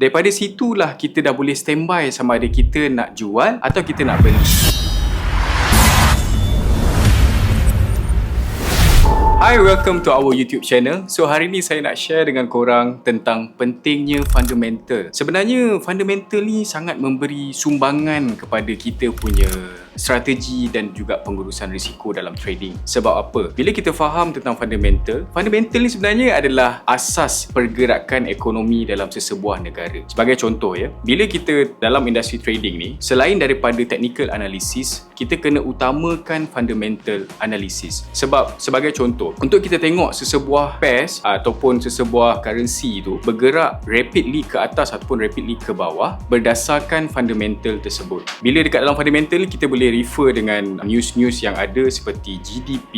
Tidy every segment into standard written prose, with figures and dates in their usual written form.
Daripada situlah kita dah boleh standby sama ada kita nak jual atau kita nak beli. Hi, welcome to our YouTube channel. So hari ni saya nak share dengan korang tentang pentingnya fundamental. Sebenarnya fundamental ni sangat memberi sumbangan kepada kita punya strategi dan juga pengurusan risiko dalam trading. Sebab apa? Bila kita faham tentang fundamental ni sebenarnya adalah asas pergerakan ekonomi dalam sesebuah negara. Sebagai contoh ya, bila kita dalam industri trading ni, selain daripada technical analysis, kita kena utamakan fundamental analysis. Sebab sebagai contoh, untuk kita tengok sesebuah pairs ataupun sesebuah currency itu bergerak rapidly ke atas ataupun rapidly ke bawah berdasarkan fundamental tersebut. Bila dekat dalam fundamental ni, kita boleh refer dengan news-news yang ada seperti GDP,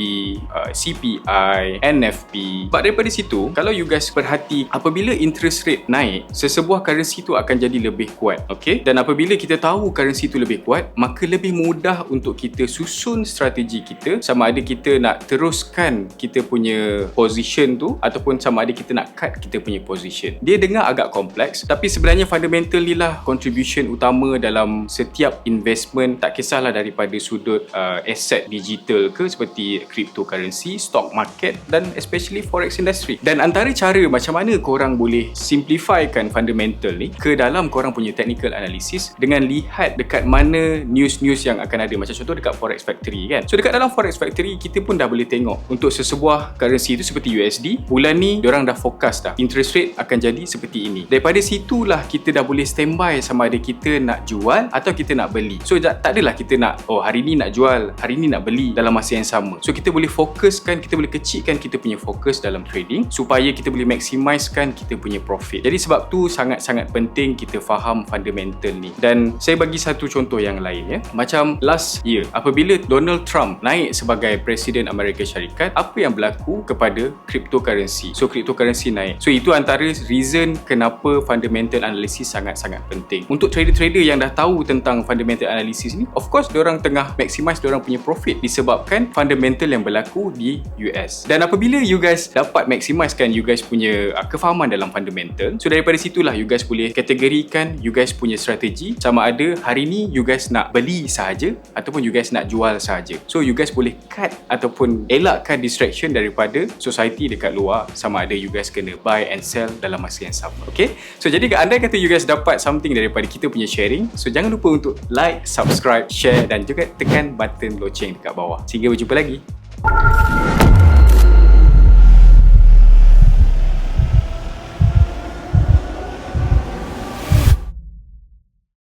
CPI, NFP. Sebab daripada situ, kalau you guys perhati, apabila interest rate naik, sesebuah currency tu akan jadi lebih kuat. Okay? Dan apabila kita tahu currency tu lebih kuat, maka lebih mudah untuk kita susun strategi kita, sama ada kita nak teruskan kita punya position tu ataupun sama ada kita nak cut kita punya position. Dia dengar agak kompleks, tapi sebenarnya fundamental ni lah contribution utama dalam setiap investment, tak kisahlah daripada sudut aset digital ke seperti cryptocurrency, stock market dan especially forex industry. Dan antara cara macam mana korang boleh simplifykan fundamental ni ke dalam korang punya technical analysis dengan lihat dekat mana news-news yang akan ada. Macam contoh dekat Forex Factory kan. So dekat dalam Forex Factory kita pun dah boleh tengok untuk sesebuah currency tu seperti USD, bulan ni diorang dah forecast dah interest rate akan jadi seperti ini. Daripada situlah kita dah boleh standby sama ada kita nak jual atau kita nak beli. So tak adalah kita nak hari ni nak jual, hari ni nak beli dalam masa yang sama. So kita boleh fokuskan, kita boleh kecilkan kita punya fokus dalam trading supaya kita boleh maximizekan kita punya profit. Jadi sebab tu sangat-sangat penting kita faham fundamental ni. Dan saya bagi satu contoh yang lain ya. Macam last year, apabila Donald Trump naik sebagai Presiden Amerika Syarikat, apa yang berlaku kepada cryptocurrency? So cryptocurrency naik. So itu antara reason kenapa fundamental analysis sangat-sangat penting. Untuk trader-trader yang dah tahu tentang fundamental analysis ni, of course diorang tengah maximize diorang punya profit disebabkan fundamental yang berlaku di US. Dan apabila you guys dapat maximizekan you guys punya kefahaman dalam fundamental, so daripada situlah you guys boleh kategorikan you guys punya strategi, sama ada hari ni you guys nak beli sahaja ataupun you guys nak jual sahaja. So you guys boleh cut ataupun elakkan distraction daripada society dekat luar, sama ada you guys kena buy and sell dalam masa yang sama. Okay? So jadi andai kata you guys dapat something daripada kita punya sharing, so jangan lupa untuk like, subscribe, share dan juga tekan button loceng dekat bawah. Sehingga berjumpa lagi.